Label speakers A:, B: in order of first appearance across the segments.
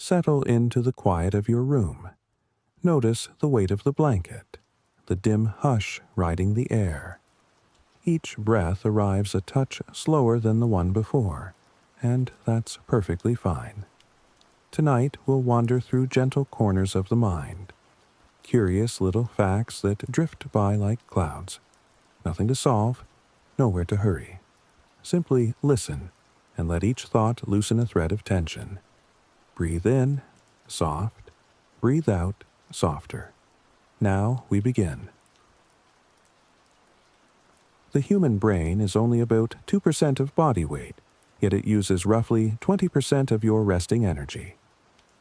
A: Settle into the quiet of your room. Notice the weight of the blanket, the dim hush riding the air. Each breath arrives a touch slower than the one before, and that's perfectly fine. Tonight we'll wander through gentle corners of the mind, curious little facts that drift by like clouds. Nothing to solve, nowhere to hurry. Simply listen and let each thought loosen a thread of tension. Breathe in, soft. Breathe out, softer. Now we begin. The human brain is only about 2% of body weight, yet it uses roughly 20% of your resting energy.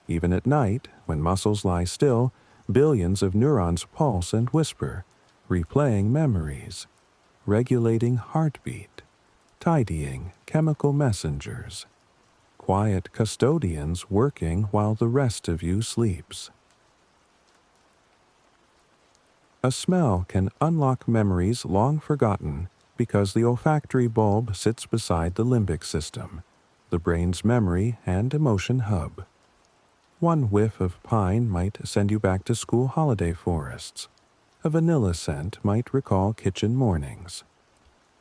A: Even at night, when muscles lie still, billions of neurons pulse and whisper, replaying memories, regulating heartbeat, tidying chemical messengers. Quiet custodians working while the rest of you sleeps. A smell can unlock memories long forgotten because the olfactory bulb sits beside the limbic system, the brain's memory and emotion hub. One whiff of pine might send you back to school holiday forests. A vanilla scent might recall kitchen mornings.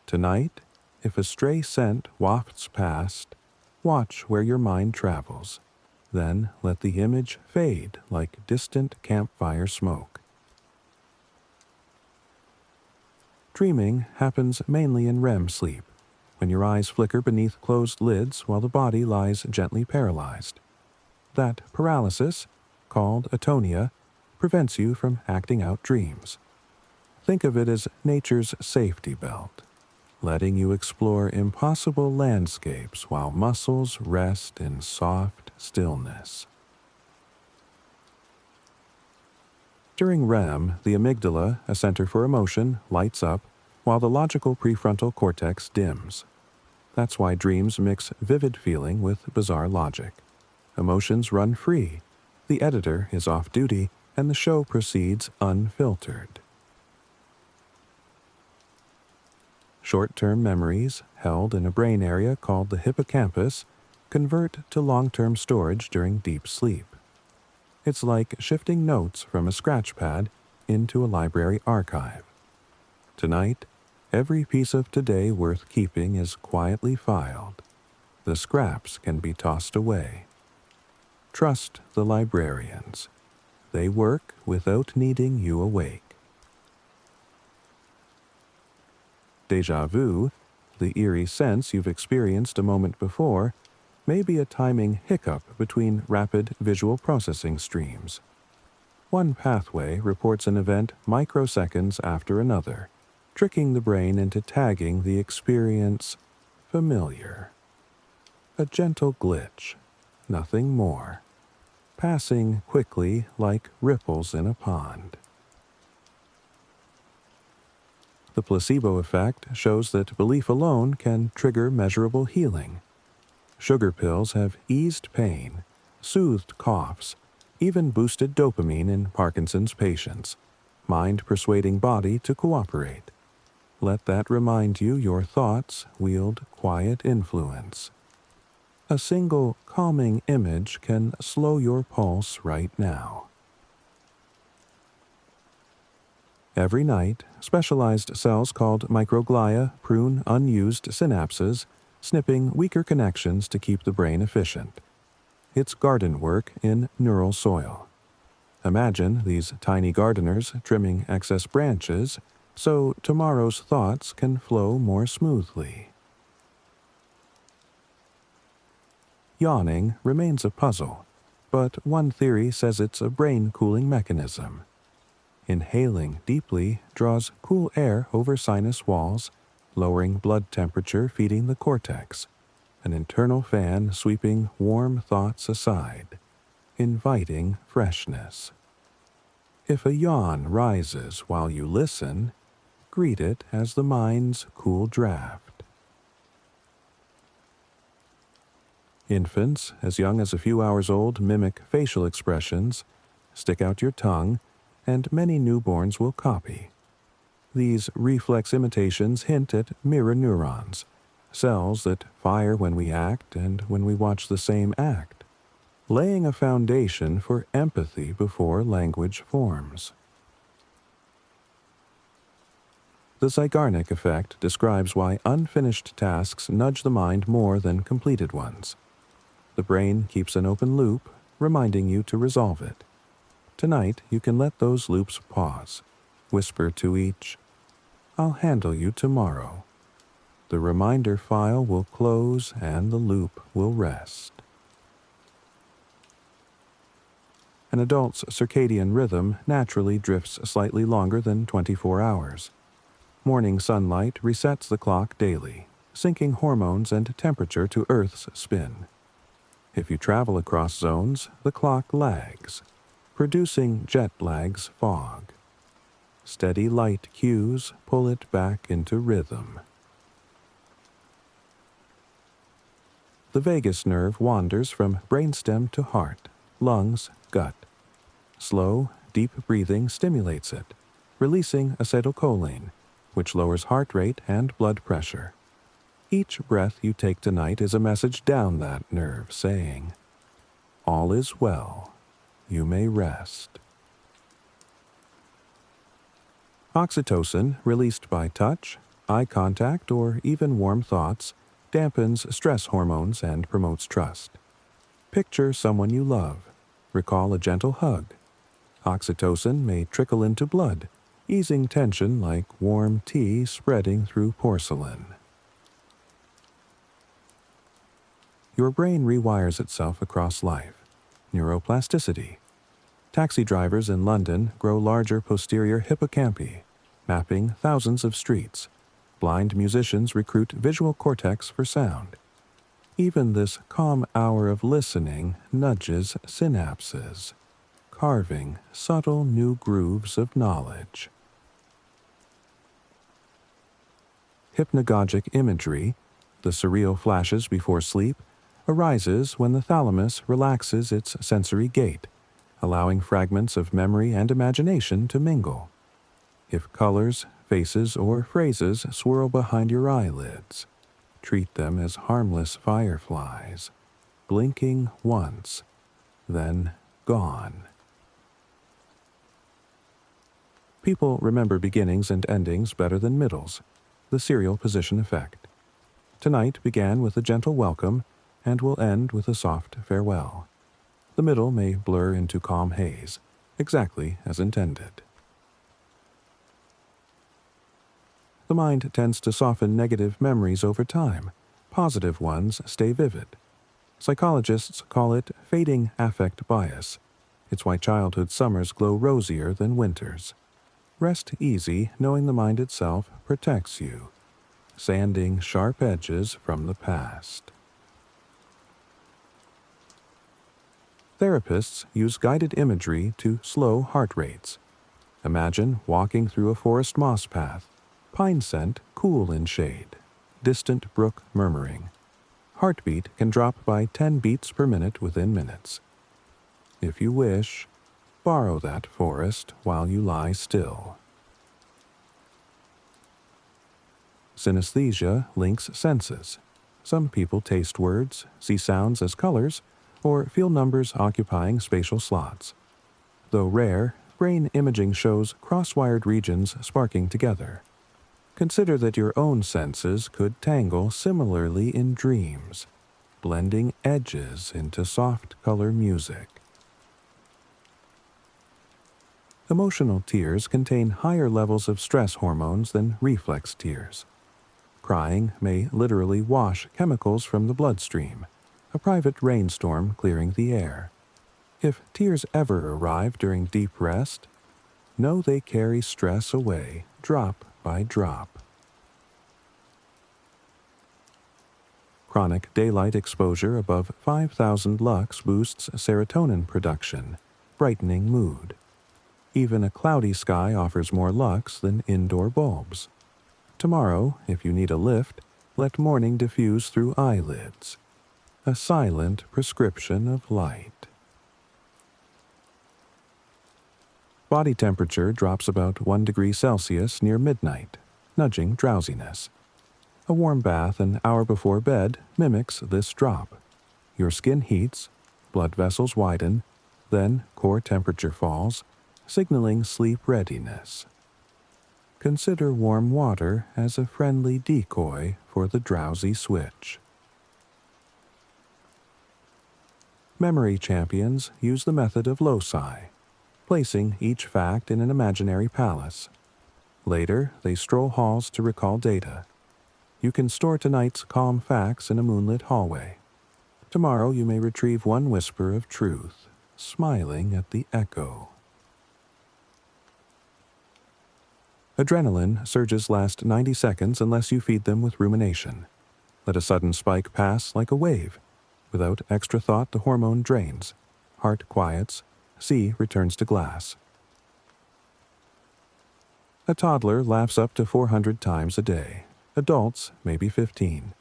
A: Tonight, if a stray scent wafts past, watch where your mind travels. Then let the image fade like distant campfire smoke. Dreaming happens mainly in REM sleep, when your eyes flicker beneath closed lids while the body lies gently paralyzed. That paralysis, called atonia, prevents you from acting out dreams. Think of it as nature's safety belt, letting you explore impossible landscapes while muscles rest in soft stillness. During REM, the amygdala, a center for emotion, lights up, while the logical prefrontal cortex dims. That's why dreams mix vivid feeling with bizarre logic. Emotions run free, the editor is off duty, and the show proceeds unfiltered. Short-term memories, held in a brain area called the hippocampus, convert to long-term storage during deep sleep. It's like shifting notes from a scratch pad into a library archive. Tonight, every piece of today worth keeping is quietly filed. The scraps can be tossed away. Trust the librarians. They work without needing you awake. Déjà vu, the eerie sense you've experienced a moment before, may be a timing hiccup between rapid visual processing streams. One pathway reports an event microseconds after another, tricking the brain into tagging the experience familiar. A gentle glitch, nothing more, passing quickly like ripples in a pond. The placebo effect shows that belief alone can trigger measurable healing. Sugar pills have eased pain, soothed coughs, even boosted dopamine in Parkinson's patients, mind persuading body to cooperate. Let that remind you your thoughts wield quiet influence. A single calming image can slow your pulse right now. Every night, specialized cells called microglia prune unused synapses, snipping weaker connections to keep the brain efficient. It's garden work in neural soil. Imagine these tiny gardeners trimming excess branches so tomorrow's thoughts can flow more smoothly. Yawning remains a puzzle, but one theory says it's a brain-cooling mechanism. Inhaling deeply draws cool air over sinus walls, lowering blood temperature, feeding the cortex, an internal fan sweeping warm thoughts aside, inviting freshness. If a yawn rises while you listen, greet it as the mind's cool draft. Infants, as young as a few hours old, mimic facial expressions, stick out your tongue, and many newborns will copy. These reflex imitations hint at mirror neurons, cells that fire when we act and when we watch the same act. laying a foundation for empathy before language forms. The Zeigarnik effect describes why unfinished tasks nudge the mind more than completed ones. The brain keeps an open loop, reminding you to resolve it. Tonight, you can let those loops pause. Whisper to each, "I'll handle you tomorrow." The reminder file will close and the loop will rest. An adult's circadian rhythm naturally drifts slightly longer than 24 hours. Morning sunlight resets the clock daily, syncing hormones and temperature to Earth's spin. If you travel across zones, the clock lags, producing jet lag's fog. Steady light cues pull it back into rhythm. The vagus nerve wanders from brainstem to heart, lungs, gut. Slow, deep breathing stimulates it, releasing acetylcholine, which lowers heart rate and blood pressure. Each breath you take tonight is a message down that nerve saying, "All is well. You may rest." Oxytocin, released by touch, eye contact, or even warm thoughts, dampens stress hormones and promotes trust. Picture someone you love. Recall a gentle hug. Oxytocin may trickle into blood, easing tension like warm tea spreading through porcelain. Your brain rewires itself across life. Neuroplasticity. Taxi drivers in London grow larger posterior hippocampi, mapping thousands of streets. Blind musicians recruit visual cortex for sound. Even this calm hour of listening nudges synapses, carving subtle new grooves of knowledge. Hypnagogic imagery, the surreal flashes before sleep, arises when the thalamus relaxes its sensory gate, allowing fragments of memory and imagination to mingle. If colors, faces, or phrases swirl behind your eyelids, treat them as harmless fireflies, blinking once, then gone. People remember beginnings and endings better than middles, the serial position effect. Tonight began with a gentle welcome and will end with a soft farewell. The middle may blur into calm haze, exactly as intended. The mind tends to soften negative memories over time. Positive ones stay vivid. Psychologists call it fading affect bias. It's why childhood summers glow rosier than winters. Rest easy knowing the mind itself protects you, sanding sharp edges from the past. Therapists use guided imagery to slow heart rates. Imagine walking through a forest moss path, pine scent cool in shade, distant brook murmuring. Heartbeat can drop by 10 beats per minute within minutes. If you wish, borrow that forest while you lie still. Synesthesia links senses. Some people taste words, see sounds as colors, or feel numbers occupying spatial slots. Though rare, brain imaging shows cross-wired regions sparking together. Consider that your own senses could tangle similarly in dreams, blending edges into soft color music. Emotional tears contain higher levels of stress hormones than reflex tears. Crying may literally wash chemicals from the bloodstream, a private rainstorm clearing the air. If tears ever arrive during deep rest, know they carry stress away, drop by drop. Chronic daylight exposure above 5,000 lux boosts serotonin production, brightening mood. Even a cloudy sky offers more lux than indoor bulbs. Tomorrow, if you need a lift, let morning diffuse through eyelids. A silent prescription of light. Body temperature drops about 1 degree Celsius near midnight, nudging drowsiness. A warm bath an hour before bed mimics this drop. Your skin heats, blood vessels widen, then core temperature falls, signaling sleep readiness. Consider warm water as a friendly decoy for the drowsy switch. Memory champions use the method of loci, placing each fact in an imaginary palace. Later, they stroll halls to recall data. You can store tonight's calm facts in a moonlit hallway. Tomorrow you may retrieve one whisper of truth, smiling at the echo. Adrenaline surges last 90 seconds unless you feed them with rumination. Let a sudden spike pass like a wave. Without extra thought, the hormone drains. Heart quiets. Sea returns to glass. A toddler laughs up to 400 times a day. Adults, maybe 15.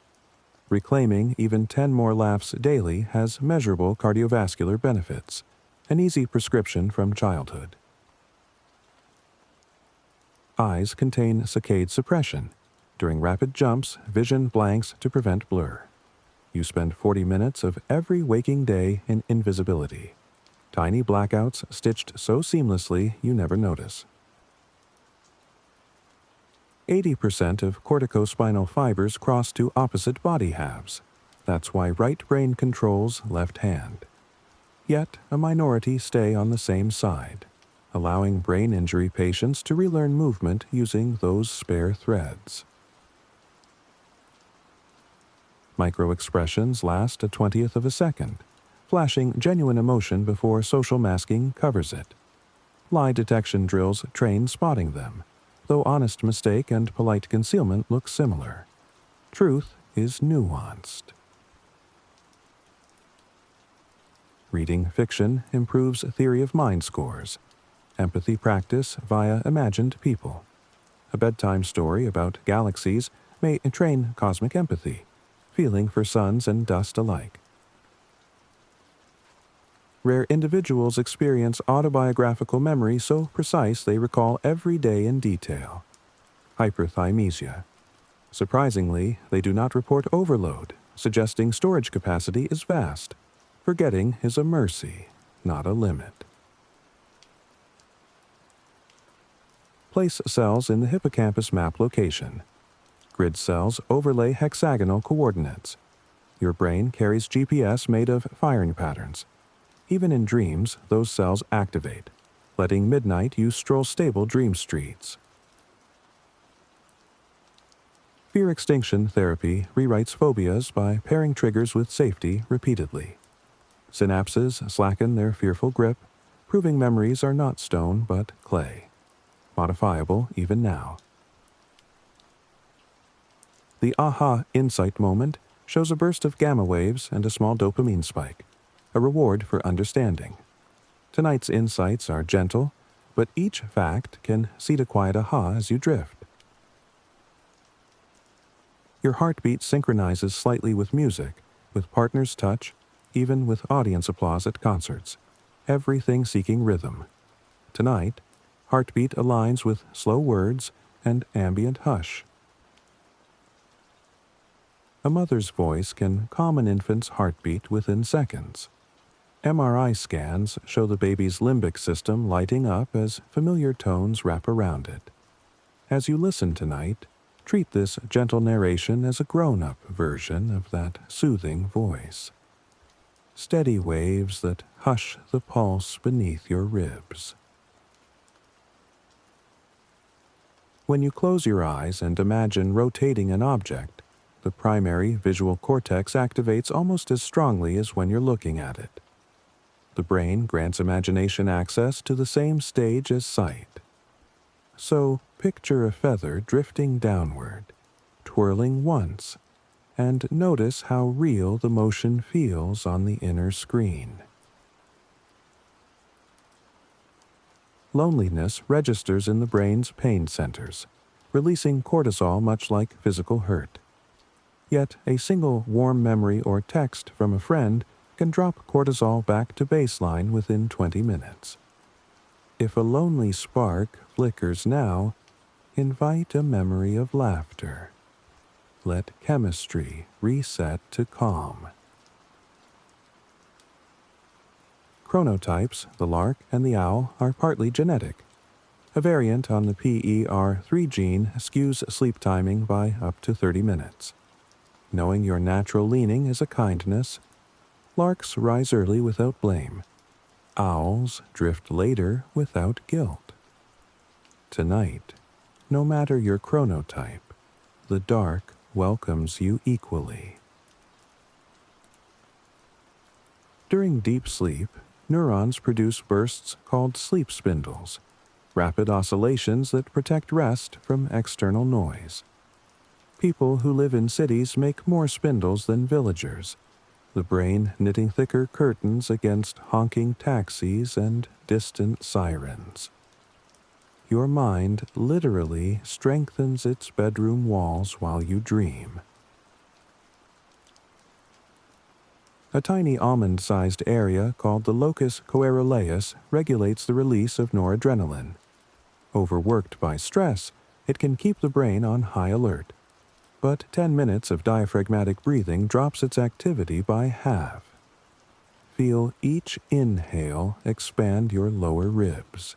A: Reclaiming even 10 more laughs daily has measurable cardiovascular benefits, an easy prescription from childhood. Eyes contain saccade suppression. During rapid jumps, vision blanks to prevent blur. You spend 40 minutes of every waking day in invisibility. Tiny blackouts stitched so seamlessly you never notice. 80% of corticospinal fibers cross to opposite body halves. That's why right brain controls left hand. Yet, a minority stay on the same side, allowing brain injury patients to relearn movement using those spare threads. Microexpressions last a 20th of a second, flashing genuine emotion before social masking covers it. Lie detection drills train spotting them, though honest mistake and polite concealment look similar. Truth is nuanced. Reading fiction improves theory of mind scores. Empathy practice via imagined people. A bedtime story about galaxies may train cosmic empathy, feeling for suns and dust alike. Rare individuals experience autobiographical memory so precise they recall every day in detail. Hyperthymesia. Surprisingly, they do not report overload, suggesting storage capacity is vast. Forgetting is a mercy, not a limit. Place cells in the hippocampus map location. Grid cells overlay hexagonal coordinates. Your brain carries GPS made of firing patterns. Even in dreams, those cells activate, letting midnight you stroll stable dream streets. Fear extinction therapy rewrites phobias by pairing triggers with safety repeatedly. Synapses slacken their fearful grip, proving memories are not stone but clay. Modifiable even now. The aha insight moment shows a burst of gamma waves and a small dopamine spike, a reward for understanding. Tonight's insights are gentle, but each fact can seed a quiet aha as you drift. Your heartbeat synchronizes slightly with music, with partner's touch, even with audience applause at concerts, everything seeking rhythm. Tonight, heartbeat aligns with slow words and ambient hush. A mother's voice can calm an infant's heartbeat within seconds. MRI scans show the baby's limbic system lighting up as familiar tones wrap around it. As you listen tonight, treat this gentle narration as a grown-up version of that soothing voice. Steady waves that hush the pulse beneath your ribs. When you close your eyes and imagine rotating an object, the primary visual cortex activates almost as strongly as when you're looking at it. The brain grants imagination access to the same stage as sight. So, picture a feather drifting downward, twirling once, and notice how real the motion feels on the inner screen. Loneliness registers in the brain's pain centers, releasing cortisol much like physical hurt. Yet, a single warm memory or text from a friend can drop cortisol back to baseline within 20 minutes. If a lonely spark flickers now, invite a memory of laughter. Let chemistry reset to calm. chronotypes, the lark and the owl, are partly genetic. A variant on the PER3 gene skews sleep timing by up to 30 minutes. Knowing your natural leaning is a kindness. Larks rise early without blame. Owls drift later without guilt. Tonight, no matter your chronotype, the dark welcomes you equally. During deep sleep, neurons produce bursts called sleep spindles, rapid oscillations that protect rest from external noise. People who live in cities make more spindles than villagers, the brain knitting thicker curtains against honking taxis and distant sirens. Your mind literally strengthens its bedroom walls while you dream. A tiny almond-sized area called the locus coeruleus regulates the release of noradrenaline. Overworked by stress, it can keep the brain on high alert. But 10 minutes of diaphragmatic breathing drops its activity by half. Feel each inhale expand your lower ribs.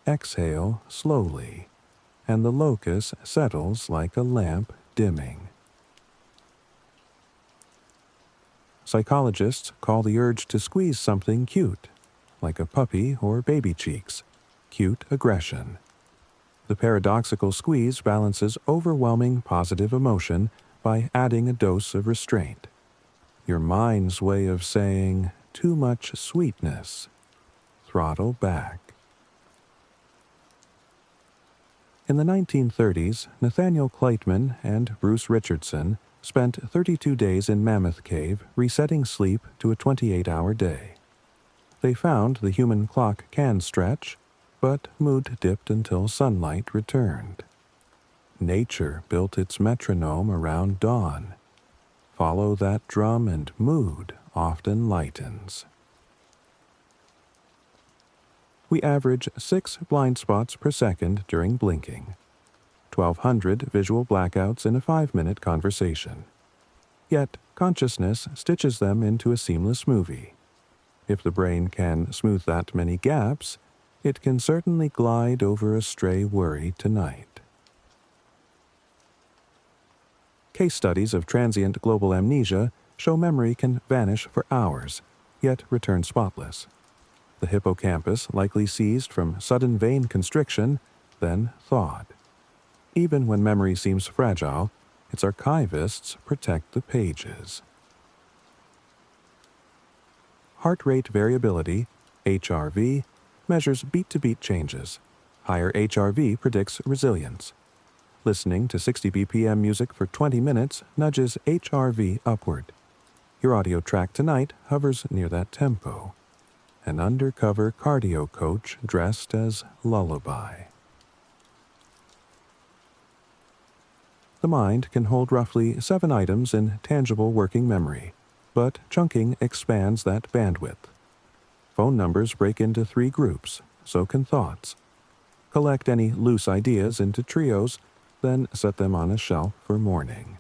A: Exhale slowly, and the locus settles like a lamp dimming. Psychologists call the urge to squeeze something cute, like a puppy or baby cheeks, cute aggression. The paradoxical squeeze balances overwhelming positive emotion by adding a dose of restraint. Your mind's way of saying, too much sweetness. Throttle back. In the 1930s, Nathaniel Kleitman and Bruce Richardson spent 32 days in Mammoth Cave resetting sleep to a 28-hour day. They found the human clock can stretch, but mood dipped until sunlight returned. Nature built its metronome around dawn. Follow that drum and mood often lightens. We average 6 blind spots per second during blinking. 1,200 visual blackouts in a 5-minute conversation. Yet, consciousness stitches them into a seamless movie. If the brain can smooth that many gaps, it can certainly glide over a stray worry tonight. Case studies of transient global amnesia show memory can vanish for hours, yet return spotless. The hippocampus likely seized from sudden vein constriction, then thawed. Even when memory seems fragile, its archivists protect the pages. Heart rate variability, HRV, measures beat-to-beat changes. Higher HRV predicts resilience. Listening to 60 BPM music for 20 minutes nudges HRV upward. Your audio track tonight hovers near that tempo. An undercover cardio coach dressed as lullaby. The mind can hold roughly 7 items in tangible working memory, but chunking expands that bandwidth. Phone numbers break into 3 groups, so can thoughts. Collect any loose ideas into trios, then set them on a shelf for morning.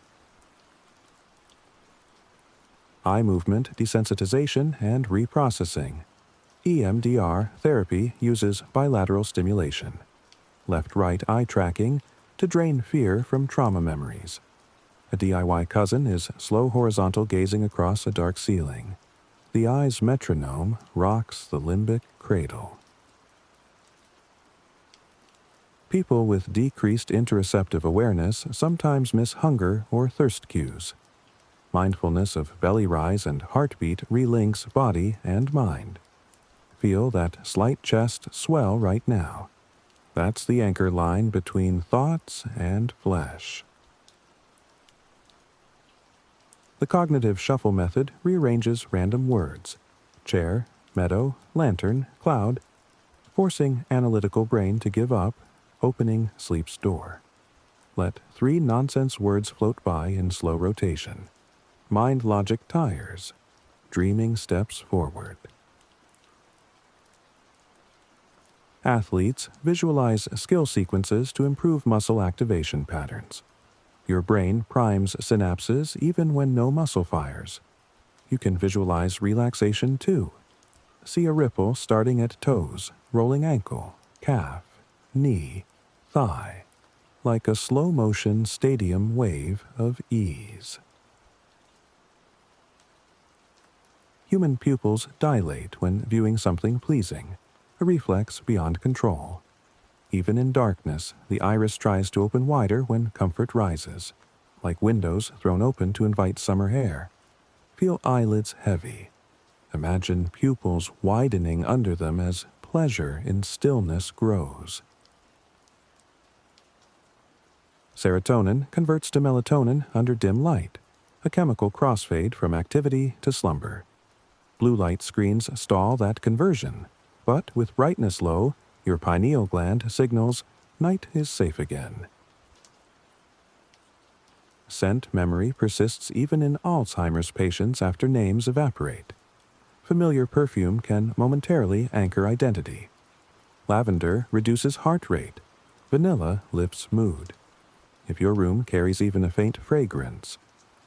A: Eye movement desensitization and reprocessing. EMDR therapy uses bilateral stimulation. Left-right eye tracking to drain fear from trauma memories. A DIY cousin is slow horizontal gazing across a dark ceiling. The eye's metronome rocks the limbic cradle. People with decreased interoceptive awareness sometimes miss hunger or thirst cues. Mindfulness of belly rise and heartbeat relinks body and mind. Feel that slight chest swell right now. That's the anchor line between thoughts and flesh. The cognitive shuffle method rearranges random words: chair, meadow, lantern, cloud, forcing analytical brain to give up, opening sleep's door. Let 3 nonsense words float by in slow rotation. Mind logic tires. Dreaming steps forward. Athletes visualize skill sequences to improve muscle activation patterns. Your brain primes synapses even when no muscle fires. You can visualize relaxation too. see a ripple starting at toes, rolling ankle, calf, knee, thigh, like a slow-motion stadium wave of ease. Human pupils dilate when viewing something pleasing, a reflex beyond control. Even in darkness, the iris tries to open wider when comfort rises, like windows thrown open to invite summer air. Feel eyelids heavy. Imagine pupils widening under them as pleasure in stillness grows. Serotonin converts to melatonin under dim light, a chemical crossfade from activity to slumber. Blue light screens stall that conversion, but with brightness low, your pineal gland signals night is safe again. Scent memory persists even in Alzheimer's patients after names evaporate. Familiar perfume can momentarily anchor identity. Lavender reduces heart rate. Vanilla lifts mood. If your room carries even a faint fragrance,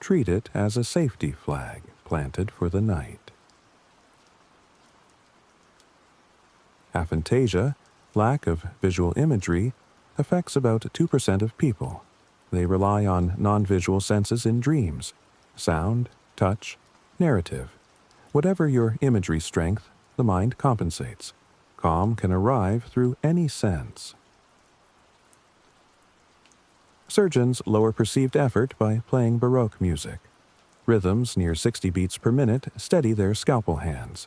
A: treat it as a safety flag planted for the night. Aphantasia, lack of visual imagery, affects about 2% of people. They rely on non-visual senses in dreams: sound, touch, narrative. Whatever your imagery strength, the mind compensates. Calm can arrive through any sense. Surgeons lower perceived effort by playing Baroque music. Rhythms near 60 beats per minute steady their scalpel hands.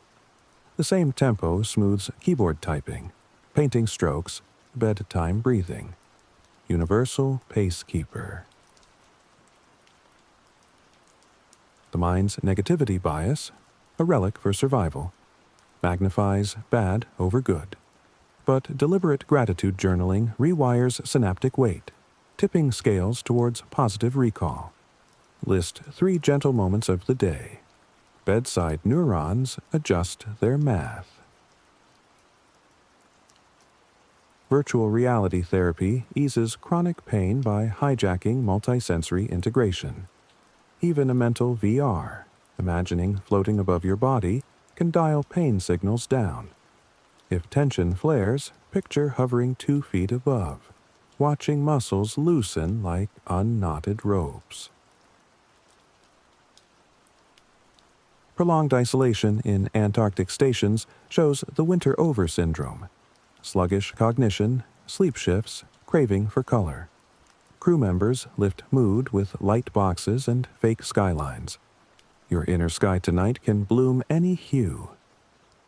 A: The same tempo smooths keyboard typing, painting strokes, bedtime breathing. Universal pacekeeper. The mind's negativity bias, a relic for survival, magnifies bad over good. But deliberate gratitude journaling rewires synaptic weight, tipping scales towards positive recall. List 3 gentle moments of the day. Bedside neurons adjust their math. Virtual reality therapy eases chronic pain by hijacking multisensory integration. Even a mental VR, imagining floating above your body, can dial pain signals down. If tension flares, picture hovering 2 feet above, watching muscles loosen like unknotted ropes. Prolonged isolation in Antarctic stations shows the winter over syndrome. Sluggish cognition, sleep shifts, craving for color. Crew members lift mood with light boxes and fake skylines. Your inner sky tonight can bloom any hue.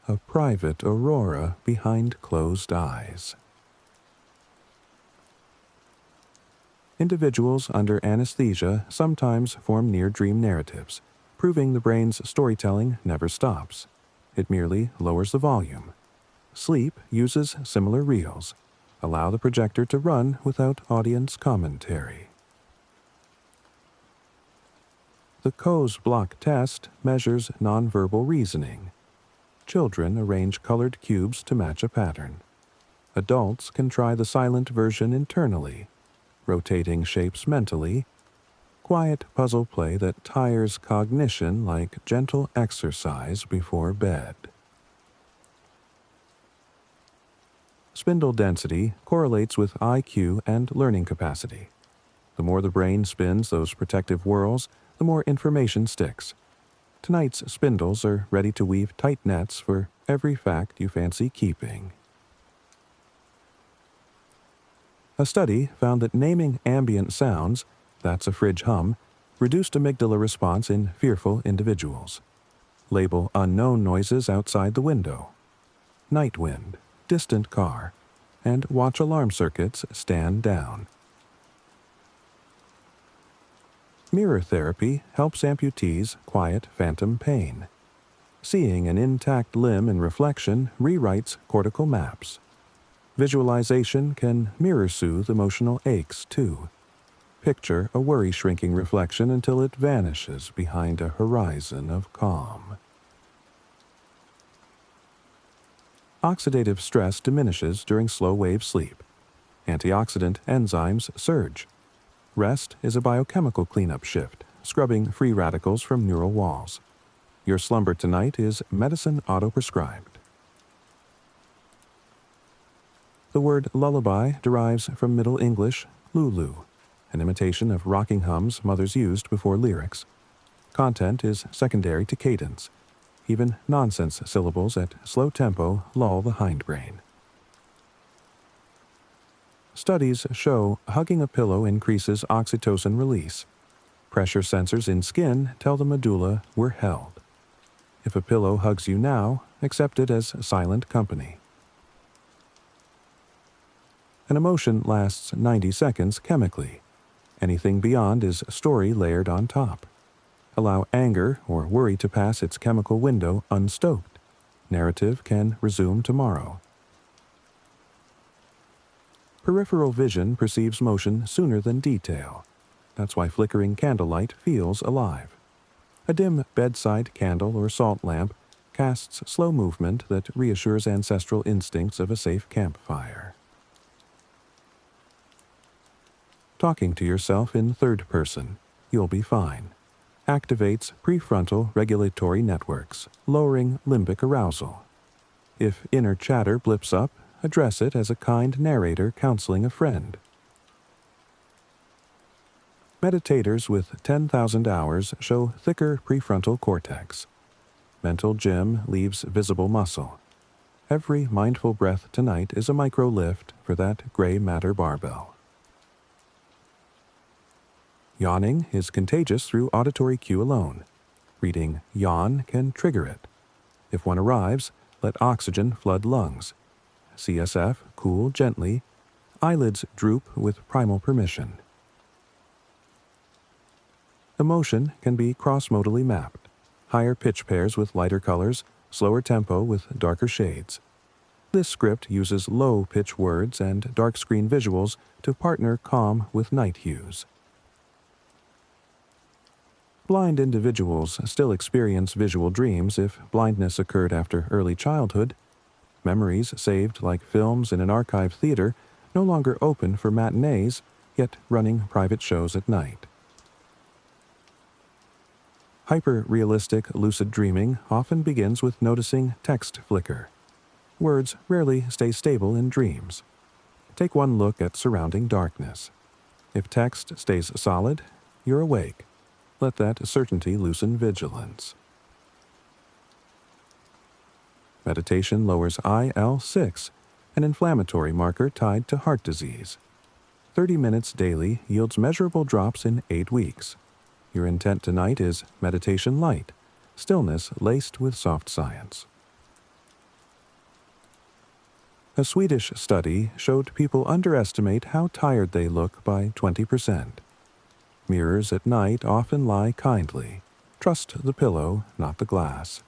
A: A private aurora behind closed eyes. Individuals under anesthesia sometimes form near-dream narratives, proving the brain's storytelling never stops. It merely lowers the volume. Sleep uses similar reels. Allow the projector to run without audience commentary. The Coase block test measures nonverbal reasoning. Children arrange colored cubes to match a pattern. Adults can try the silent version internally, rotating shapes mentally. Quiet puzzle play that tires cognition like gentle exercise before bed. Spindle density correlates with IQ and learning capacity. The more the brain spins those protective whirls, the more information sticks. Tonight's spindles are ready to weave tight nets for every fact you fancy keeping. A study found that naming ambient sounds, that's a fridge hum, reduced amygdala response in fearful individuals. Label unknown noises outside the window. Night wind, distant car, and watch alarm circuits stand down. Mirror therapy helps amputees quiet phantom pain. Seeing an intact limb in reflection rewrites cortical maps. Visualization can mirror-soothe emotional aches, too. Picture a worry-shrinking reflection until it vanishes behind a horizon of calm. Oxidative stress diminishes during slow-wave sleep. Antioxidant enzymes surge. Rest is a biochemical cleanup shift, scrubbing free radicals from neural walls. Your slumber tonight is medicine auto-prescribed. The word lullaby derives from Middle English lulu, an imitation of rocking hums mothers used before lyrics. Content is secondary to cadence. Even nonsense syllables at slow tempo lull the hindbrain. Studies show hugging a pillow increases oxytocin release. Pressure sensors in skin tell the medulla we're held. If a pillow hugs you now, accept it as silent company. An emotion lasts 90 seconds chemically. Anything beyond is story layered on top. Allow anger or worry to pass its chemical window unstoked. Narrative can resume tomorrow. Peripheral vision perceives motion sooner than detail. That's why flickering candlelight feels alive. A dim bedside candle or salt lamp casts slow movement that reassures ancestral instincts of a safe campfire. Talking to yourself in third person, you'll be fine. Activates prefrontal regulatory networks, lowering limbic arousal. If inner chatter blips up, address it as a kind narrator counseling a friend. Meditators with 10,000 hours show thicker prefrontal cortex. Mental gym leaves visible muscle. Every mindful breath tonight is a micro lift for that gray matter barbell. Yawning is contagious through auditory cue alone. Reading yawn can trigger it. If one arrives, let oxygen flood lungs. CSF cool gently. Eyelids droop with primal permission. Emotion can be cross-modally mapped. Higher pitch pairs with lighter colors, slower tempo with darker shades. This script uses low-pitch words and dark screen visuals to partner calm with night hues. Blind individuals still experience visual dreams if blindness occurred after early childhood. Memories saved like films in an archive theater, no longer open for matinees, yet running private shows at night. Hyper-realistic lucid dreaming often begins with noticing text flicker. Words rarely stay stable in dreams. Take one look at surrounding darkness. If text stays solid, you're awake. Let that certainty loosen vigilance. Meditation lowers IL-6, an inflammatory marker tied to heart disease. 30 minutes daily yields measurable drops in 8 weeks. Your intent tonight is meditation light, stillness laced with soft science. A Swedish study showed people underestimate how tired they look by 20%. Mirrors at night often lie kindly. Trust the pillow, not the glass.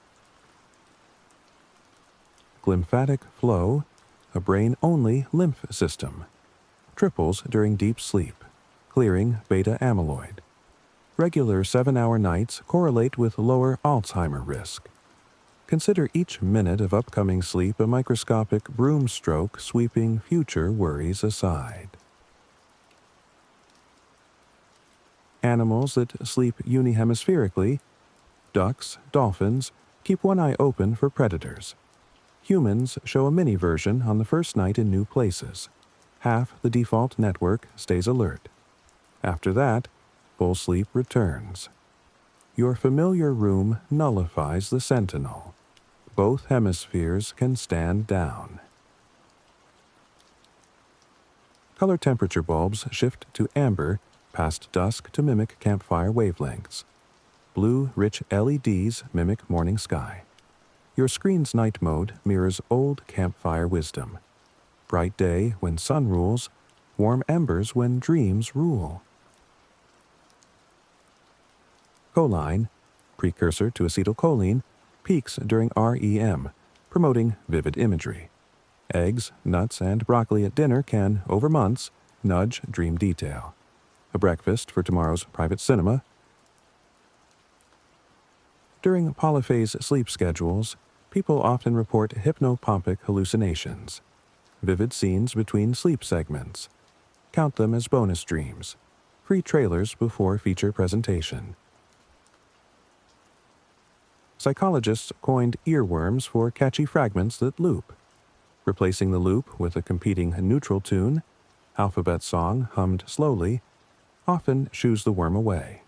A: Glymphatic flow, a brain-only lymph system. Triples during deep sleep, clearing beta amyloid. Regular 7-hour nights correlate with lower Alzheimer risk. Consider each minute of upcoming sleep a microscopic broom stroke sweeping future worries aside. Animals that sleep unihemispherically, ducks, dolphins, keep one eye open for predators. Humans show a mini version on the first night in new places. Half the default network stays alert. After that, full sleep returns. Your familiar room nullifies the sentinel. Both hemispheres can stand down. Color temperature bulbs shift to amber past dusk to mimic campfire wavelengths. Blue, rich LEDs mimic morning sky. Your screen's night mode mirrors old campfire wisdom. Bright day when sun rules, warm embers when dreams rule. Choline, precursor to acetylcholine, peaks during REM, promoting vivid imagery. Eggs, nuts, and broccoli at dinner can, over months, nudge dream detail. A breakfast for tomorrow's private cinema. During polyphase sleep schedules, people often report hypnopompic hallucinations. Vivid scenes between sleep segments. Count them as bonus dreams. Free trailers before feature presentation. Psychologists coined earworms for catchy fragments that loop. Replacing the loop with a competing neutral tune, alphabet song hummed slowly, often shoos the worm away.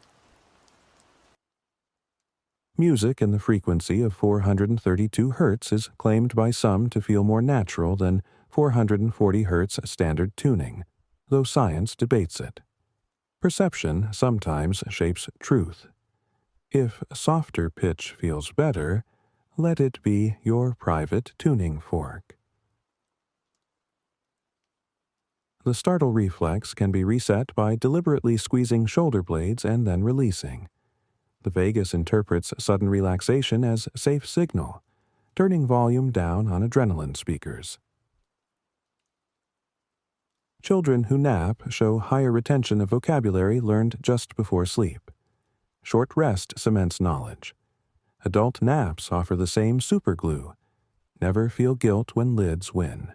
A: Music in the frequency of 432 Hz is claimed by some to feel more natural than 440 Hz standard tuning, though science debates it. Perception sometimes shapes truth. If softer pitch feels better, let it be your private tuning fork. The startle reflex can be reset by deliberately squeezing shoulder blades and then releasing. The vagus interprets sudden relaxation as safe signal, turning volume down on adrenaline speakers. Children who nap show higher retention of vocabulary learned just before sleep. Short rest cements knowledge. Adult naps offer the same superglue. Never feel guilt when lids win.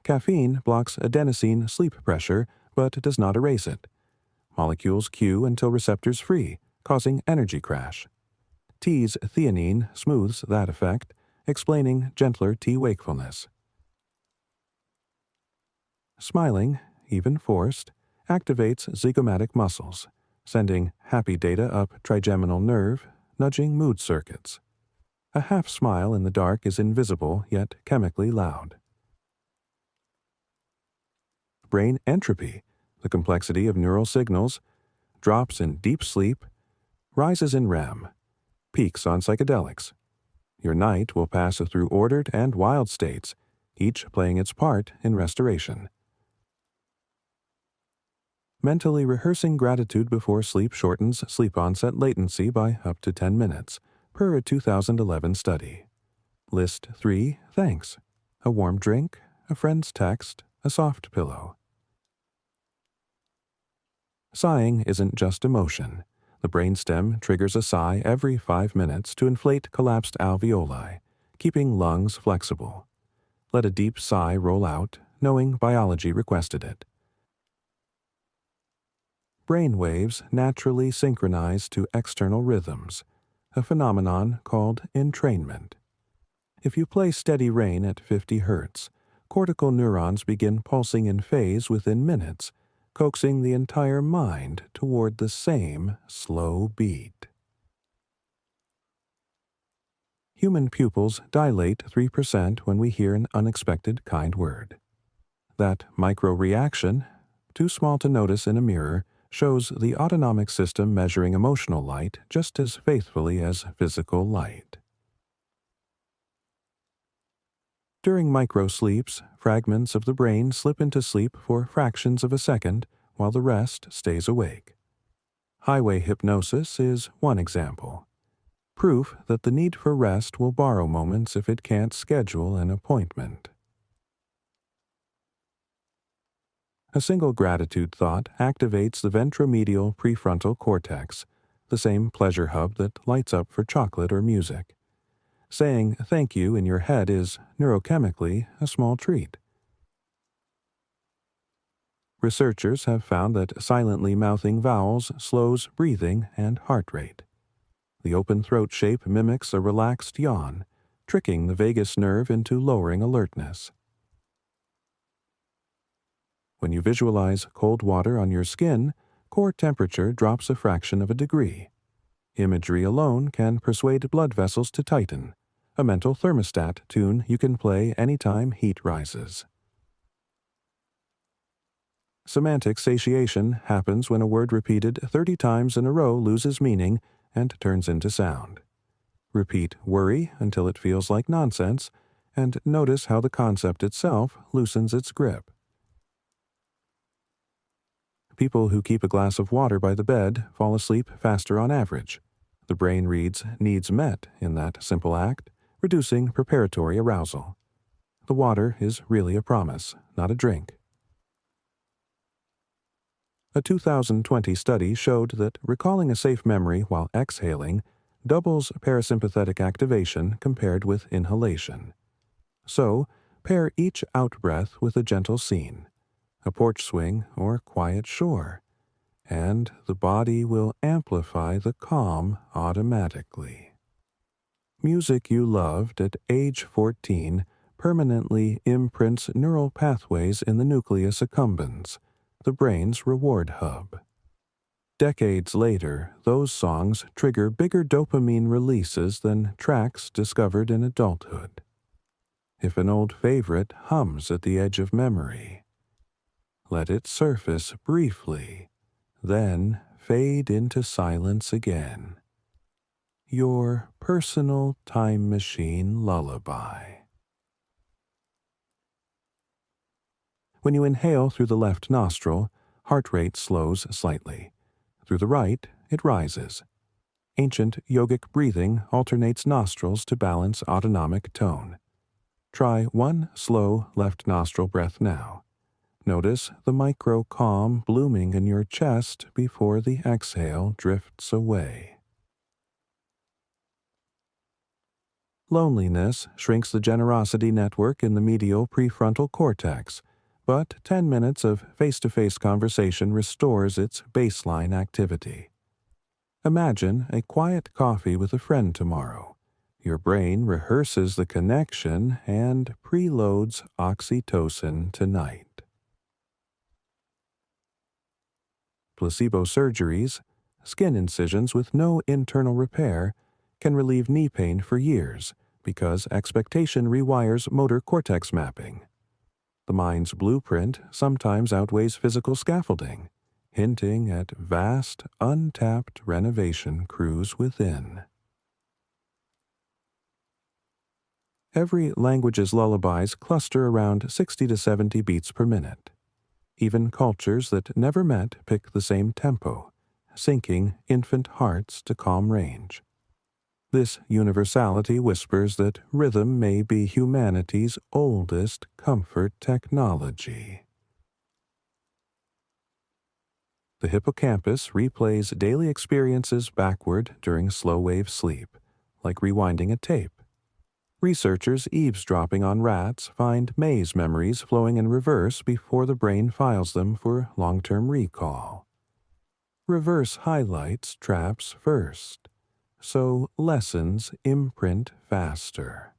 A: Caffeine blocks adenosine sleep pressure but does not erase it. Molecules queue until receptors free, causing energy crash. Tea's theanine smooths that effect, explaining gentler tea wakefulness. Smiling, even forced, activates zygomatic muscles, sending happy data up trigeminal nerve, nudging mood circuits. A half smile in the dark is invisible yet chemically loud. Brain entropy, the complexity of neural signals, drops in deep sleep, rises in REM, peaks on psychedelics. Your night will pass through ordered and wild states, each playing its part in restoration. Mentally rehearsing gratitude before sleep shortens sleep onset latency by up to 10 minutes, per a 2011 study. List 3 thanks: a warm drink, a friend's text, a soft pillow. Sighing isn't just emotion. The brainstem triggers a sigh every 5 minutes to inflate collapsed alveoli, keeping lungs flexible. Let a deep sigh roll out, knowing biology requested it. Brain waves naturally synchronize to external rhythms, a phenomenon called entrainment. If you play Steady Rain at 50 Hz, cortical neurons begin pulsing in phase within minutes, coaxing the entire mind toward the same slow beat. Human pupils dilate 3% when we hear an unexpected kind word. That micro-reaction, too small to notice in a mirror, shows the autonomic system measuring emotional light just as faithfully as physical light. During micro-sleeps, fragments of the brain slip into sleep for fractions of a second while the rest stays awake. Highway hypnosis is one example. Proof that the need for rest will borrow moments if it can't schedule an appointment. A single gratitude thought activates the ventromedial prefrontal cortex, the same pleasure hub that lights up for chocolate or music. Saying thank you in your head is, neurochemically, a small treat. Researchers have found that silently mouthing vowels slows breathing and heart rate. The open throat shape mimics a relaxed yawn, tricking the vagus nerve into lowering alertness. When you visualize cold water on your skin, core temperature drops a fraction of a degree. Imagery alone can persuade blood vessels to tighten, a mental thermostat tune you can play anytime heat rises. Semantic satiation happens when a word repeated 30 times in a row loses meaning and turns into sound. Repeat worry until it feels like nonsense, and notice how the concept itself loosens its grip. People who keep a glass of water by the bed fall asleep faster on average. The brain reads needs met in that simple act, reducing preparatory arousal. The water is really a promise, not a drink. A 2020 study showed that recalling a safe memory while exhaling doubles parasympathetic activation compared with inhalation. So, pair each out-breath with a gentle scene, a porch swing or quiet shore, and the body will amplify the calm automatically. Music you loved at age 14 permanently imprints neural pathways in the nucleus accumbens, the brain's reward hub. Decades later, those songs trigger bigger dopamine releases than tracks discovered in adulthood. If an old favorite hums at the edge of memory, let it surface briefly, then fade into silence again. Your personal time machine lullaby. When you inhale through the left nostril, heart rate slows slightly. Through the right, it rises. Ancient yogic breathing alternates nostrils to balance autonomic tone. Try one slow left nostril breath now. Notice the micro calm blooming in your chest before the exhale drifts away. Loneliness shrinks the generosity network in the medial prefrontal cortex, but 10 minutes of face-to-face conversation restores its baseline activity. Imagine a quiet coffee with a friend tomorrow. Your brain rehearses the connection and preloads oxytocin tonight. Placebo surgeries, skin incisions with no internal repair, can relieve knee pain for years because expectation rewires motor cortex mapping. The mind's blueprint sometimes outweighs physical scaffolding, hinting at vast, untapped renovation crews within. Every language's lullabies cluster around 60 to 70 beats per minute. Even cultures that never met pick the same tempo, sinking infant hearts to calm range. This universality whispers that rhythm may be humanity's oldest comfort technology. The hippocampus replays daily experiences backward during slow-wave sleep, like rewinding a tape. Researchers eavesdropping on rats find maze memories flowing in reverse before the brain files them for long-term recall. Reverse highlights traps first, so lessons imprint faster.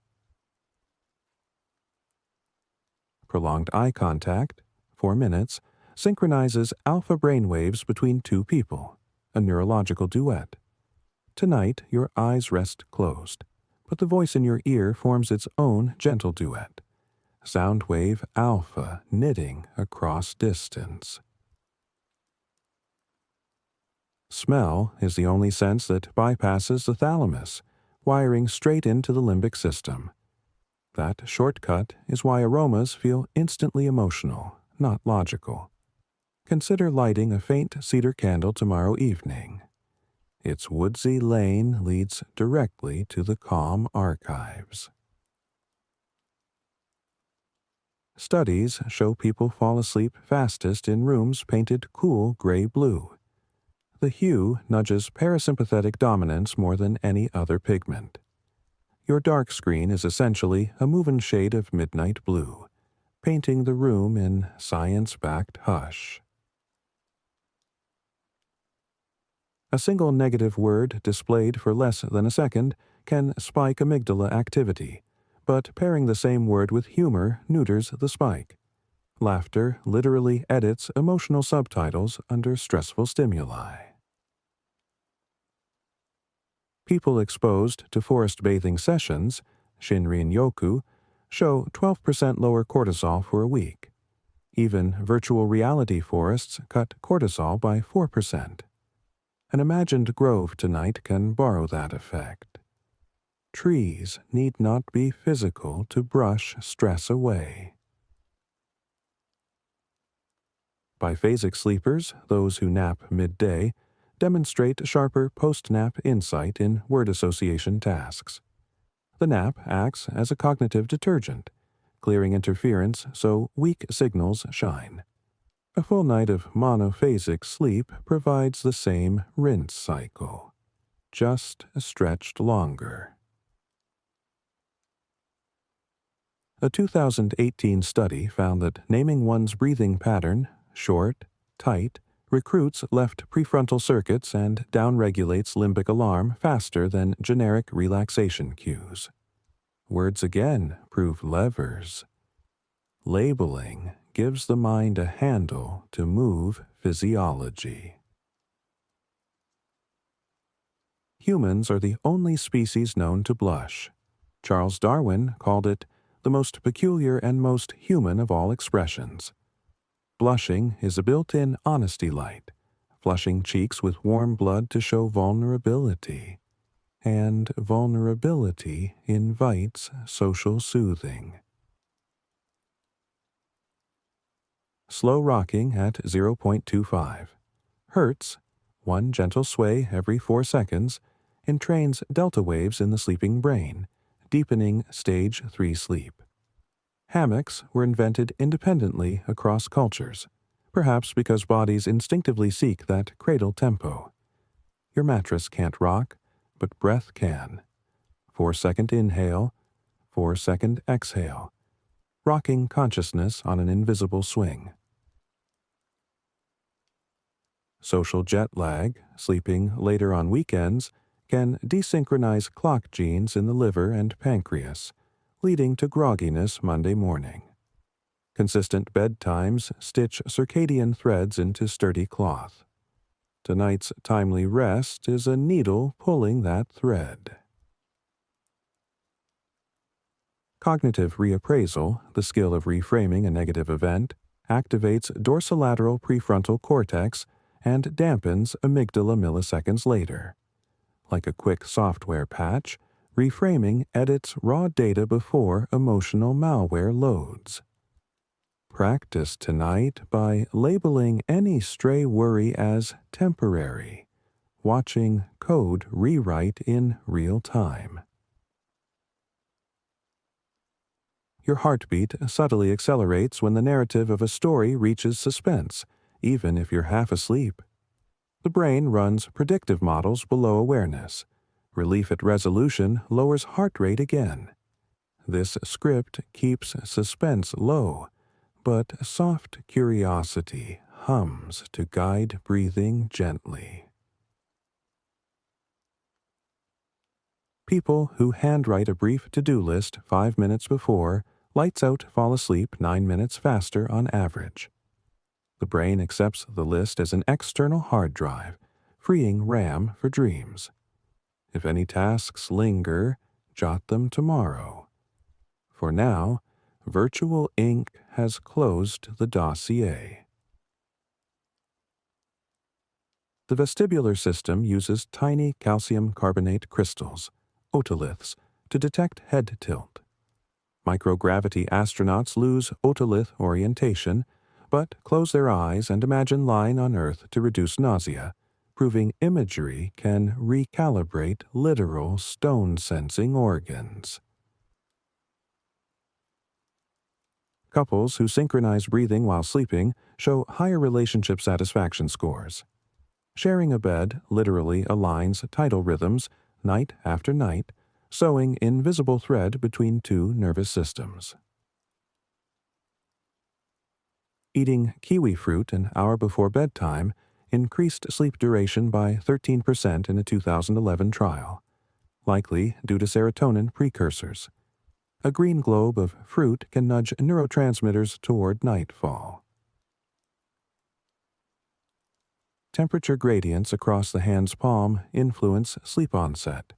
A: Prolonged eye contact, 4 minutes, synchronizes alpha brainwaves between two people, a neurological duet. Tonight, your eyes rest closed, but the voice in your ear forms its own gentle duet. Soundwave alpha knitting across distance. Smell is the only sense that bypasses the thalamus, wiring straight into the limbic system. That shortcut is why aromas feel instantly emotional, not logical. Consider lighting a faint cedar candle tomorrow evening. Its woodsy lane leads directly to the calm archives. Studies show people fall asleep fastest in rooms painted cool gray-blue. The hue nudges parasympathetic dominance more than any other pigment. Your dark screen is essentially a move-in shade of midnight blue, painting the room in science-backed hush. A single negative word displayed for less than a second can spike amygdala activity, but pairing the same word with humor neuters the spike. Laughter literally edits emotional subtitles under stressful stimuli. People exposed to forest bathing sessions, Shinrin-yoku, show 12% lower cortisol for a week. Even virtual reality forests cut cortisol by 4%. An imagined grove tonight can borrow that effect. Trees need not be physical to brush stress away. Biphasic sleepers, those who nap midday, demonstrate sharper post-nap insight in word association tasks. The nap acts as a cognitive detergent, clearing interference so weak signals shine. A full night of monophasic sleep provides the same rinse cycle, just stretched longer. A 2018 study found that naming one's breathing pattern, short, tight, recruits left prefrontal circuits and downregulates limbic alarm faster than generic relaxation cues. Words again prove levers. Labeling gives the mind a handle to move physiology. Humans are the only species known to blush. Charles Darwin called it the most peculiar and most human of all expressions. Blushing is a built-in honesty light, flushing cheeks with warm blood to show vulnerability. And vulnerability invites social soothing. Slow rocking at 0.25 Hertz, one gentle sway every 4 seconds, entrains delta waves in the sleeping brain, deepening stage 3 sleep. Hammocks were invented independently across cultures, perhaps because bodies instinctively seek that cradle tempo. Your mattress can't rock, but breath can. 4-second inhale, 4-second exhale, rocking consciousness on an invisible swing. Social jet lag, sleeping later on weekends, can desynchronize clock genes in the liver and pancreas, leading to grogginess Monday morning. Consistent bedtimes stitch circadian threads into sturdy cloth. Tonight's timely rest is a needle pulling that thread. Cognitive reappraisal, the skill of reframing a negative event, activates dorsolateral prefrontal cortex and dampens amygdala milliseconds later. Like a quick software patch, reframing edits raw data before emotional malware loads. Practice tonight by labeling any stray worry as temporary, watching code rewrite in real time. Your heartbeat subtly accelerates when the narrative of a story reaches suspense, even if you're half asleep. The brain runs predictive models below awareness. Relief at resolution lowers heart rate again. This script keeps suspense low, but soft curiosity hums to guide breathing gently. People who handwrite a brief to-do list 5 minutes before lights out fall asleep 9 minutes faster on average. The brain accepts the list as an external hard drive, freeing RAM for dreams. If any tasks linger, jot them tomorrow. For now, virtual ink has closed the dossier. The vestibular system uses tiny calcium carbonate crystals, otoliths, to detect head tilt. Microgravity astronauts lose otolith orientation, but close their eyes and imagine lying on Earth to reduce nausea, proving imagery can recalibrate literal stone-sensing organs. Couples who synchronize breathing while sleeping show higher relationship satisfaction scores. Sharing a bed literally aligns tidal rhythms night after night, sewing invisible thread between two nervous systems. Eating kiwi fruit an hour before bedtime increased sleep duration by 13% in a 2011 trial, likely due to serotonin precursors. A green globe of fruit can nudge neurotransmitters toward nightfall. Temperature gradients across the hand's palm influence sleep onset.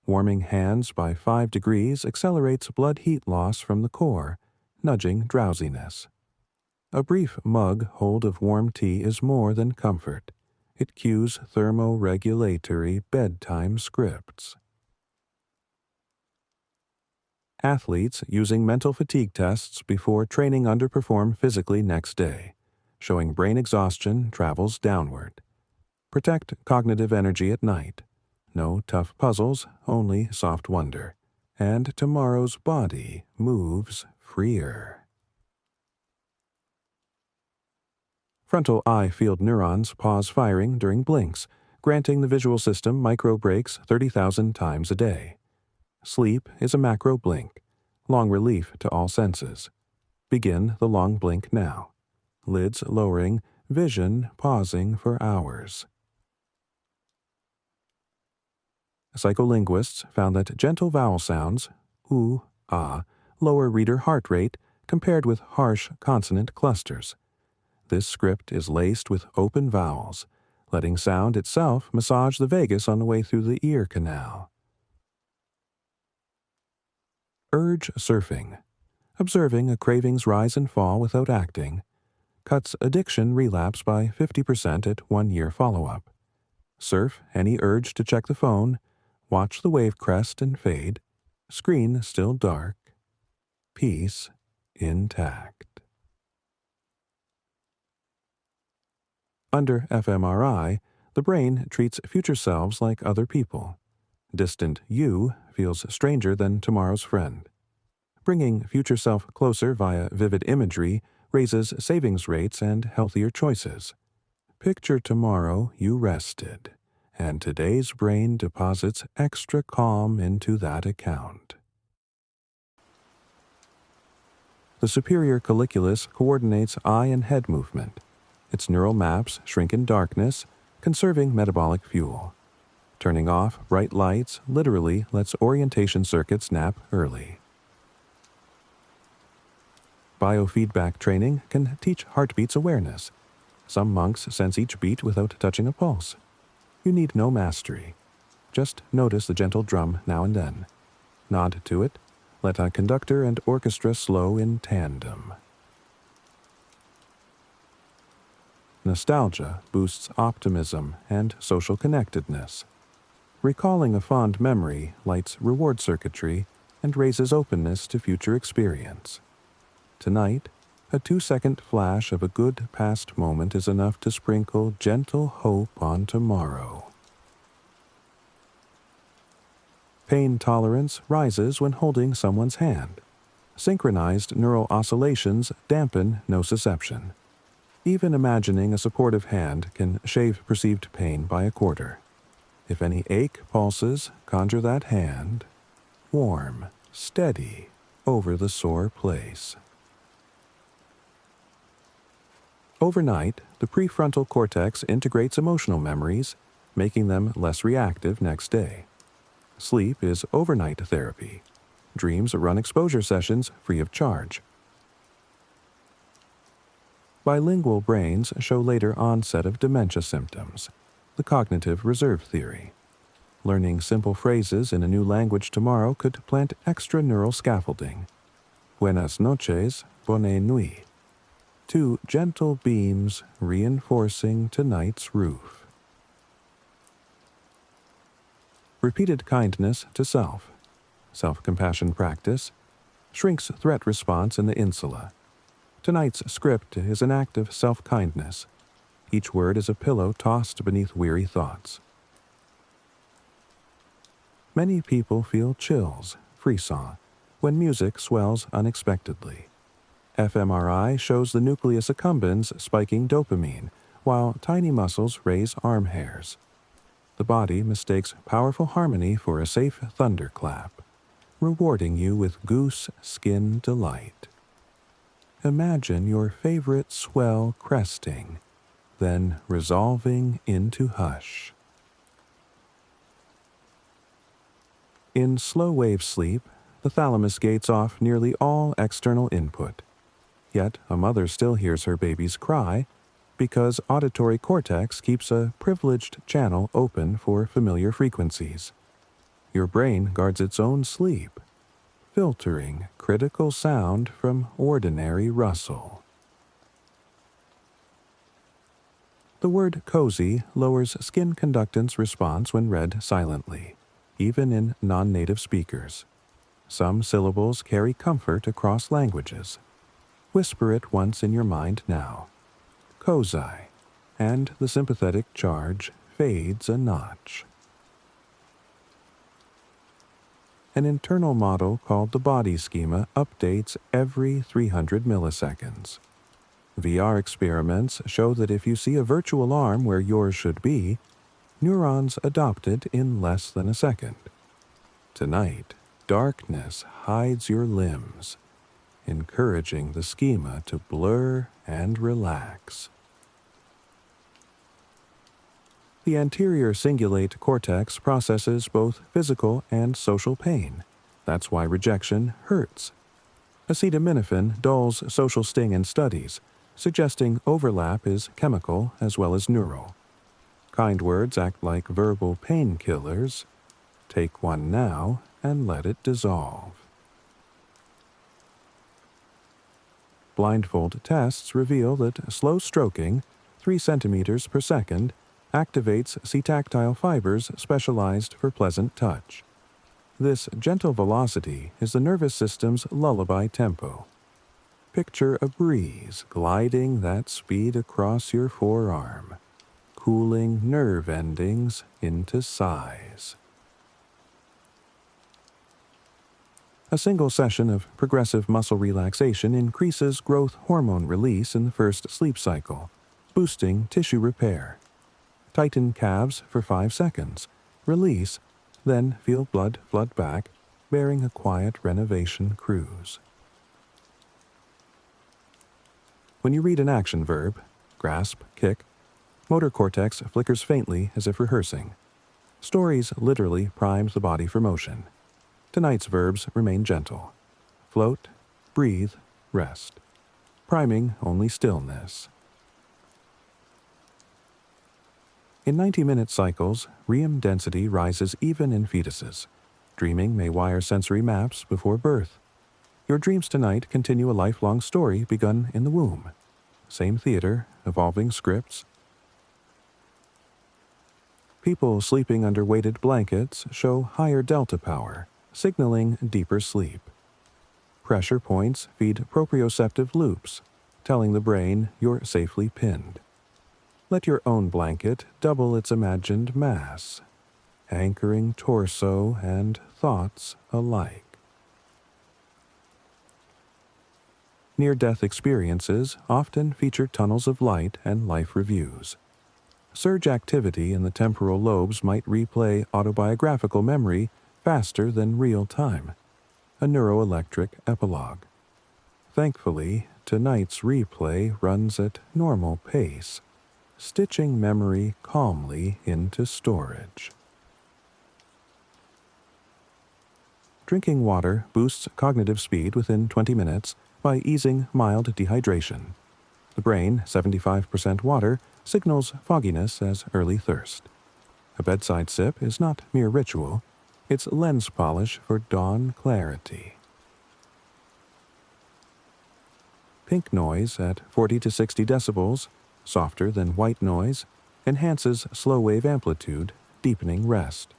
A: Warming hands by 5 degrees accelerates blood heat loss from the core, nudging drowsiness. A brief mug hold of warm tea is more than comfort. It cues thermoregulatory bedtime scripts. Athletes using mental fatigue tests before training underperform physically next day, showing brain exhaustion travels downward. Protect cognitive energy at night. No tough puzzles, only soft wonder. And tomorrow's body moves freer. Frontal eye field neurons pause firing during blinks, granting the visual system micro breaks 30,000 times a day. Sleep is a macro blink, long relief to all senses. Begin the long blink now. Lids lowering, vision pausing for hours. Psycholinguists found that gentle vowel sounds, oo, ah, lower reader heart rate compared with harsh consonant clusters. This script is laced with open vowels, letting sound itself massage the vagus on the way through the ear canal. Urge surfing, observing a craving's rise and fall without acting, cuts addiction relapse by 50% at 1-year follow-up. Surf any urge to check the phone, watch the wave crest and fade, screen still dark, peace intact. Under fMRI, the brain treats future selves like other people. Distant you feels stranger than tomorrow's friend. Bringing future self closer via vivid imagery raises savings rates and healthier choices. Picture tomorrow you rested, and today's brain deposits extra calm into that account. The superior colliculus coordinates eye and head movement. Its neural maps shrink in darkness, conserving metabolic fuel. Turning off bright lights literally lets orientation circuits nap early. Biofeedback training can teach heartbeats awareness. Some monks sense each beat without touching a pulse. You need no mastery. Just notice the gentle drum now and then. Nod to it. Let a conductor and orchestra slow in tandem. Nostalgia boosts optimism and social connectedness. Recalling a fond memory lights reward circuitry and raises openness to future experience. Tonight, a 2-second flash of a good past moment is enough to sprinkle gentle hope on tomorrow. Pain tolerance rises when holding someone's hand. Synchronized neural oscillations dampen nociception. Even imagining a supportive hand can shave perceived pain by a quarter. If any ache pulses, conjure that hand, warm, steady, over the sore place. Overnight, the prefrontal cortex integrates emotional memories, making them less reactive next day. Sleep is overnight therapy. Dreams run exposure sessions free of charge. Bilingual brains show later onset of dementia symptoms, the cognitive reserve theory. Learning simple phrases in a new language tomorrow could plant extra neural scaffolding. Buenas noches, bonne nuit. 2 gentle beams reinforcing tonight's roof. Repeated kindness to self. Self-compassion practice shrinks threat response in the insula. Tonight's script is an act of self-kindness. Each word is a pillow tossed beneath weary thoughts. Many people feel chills, frisson, when music swells unexpectedly. fMRI shows the nucleus accumbens spiking dopamine, while tiny muscles raise arm hairs. The body mistakes powerful harmony for a safe thunderclap, rewarding you with goose skin delight. Imagine your favorite swell cresting, then resolving into hush. In slow-wave sleep, the thalamus gates off nearly all external input. Yet a mother still hears her baby's cry because auditory cortex keeps a privileged channel open for familiar frequencies. Your brain guards its own sleep, filtering critical sound from ordinary rustle. The word cozy lowers skin conductance response when read silently, even in non-native speakers. Some syllables carry comfort across languages. Whisper it once in your mind now. Cozy, and the sympathetic charge fades a notch. An internal model called the body schema updates every 300 milliseconds. VR experiments show that if you see a virtual arm where yours should be, neurons adopt it in less than a second. Tonight, darkness hides your limbs, encouraging the schema to blur and relax. The anterior cingulate cortex processes both physical and social pain. That's why rejection hurts. Acetaminophen dulls social sting in studies, suggesting overlap is chemical as well as neural. Kind words act like verbal painkillers. Take one now and let it dissolve. Blindfold tests reveal that slow stroking, 3 centimeters per second, activates C-tactile fibers specialized for pleasant touch. This gentle velocity is the nervous system's lullaby tempo. Picture a breeze gliding that speed across your forearm, cooling nerve endings into sighs. A single session of progressive muscle relaxation increases growth hormone release in the first sleep cycle, boosting tissue repair. Tighten calves for 5 seconds. Release, then feel blood flood back, bearing a quiet renovation cruise. When you read an action verb, grasp, kick, motor cortex flickers faintly as if rehearsing. Stories literally primed the body for motion. Tonight's verbs remain gentle. Float, breathe, rest. Priming only stillness. In 90-minute cycles, REM density rises even in fetuses. Dreaming may wire sensory maps before birth. Your dreams tonight continue a lifelong story begun in the womb. Same theater, evolving scripts. People sleeping under weighted blankets show higher delta power, signaling deeper sleep. Pressure points feed proprioceptive loops, telling the brain you're safely pinned. Let your own blanket double its imagined mass, anchoring torso and thoughts alike. Near-death experiences often feature tunnels of light and life reviews. Surge activity in the temporal lobes might replay autobiographical memory faster than real time, a neuroelectric epilogue. Thankfully, tonight's replay runs at normal pace, stitching memory calmly into storage. Drinking water boosts cognitive speed within 20 minutes by easing mild dehydration. The brain, 75% water, signals fogginess as early thirst. A bedside sip is not mere ritual, it's lens polish for dawn clarity. Pink noise at 40 to 60 decibels, softer than white noise, enhances slow wave amplitude, deepening rest.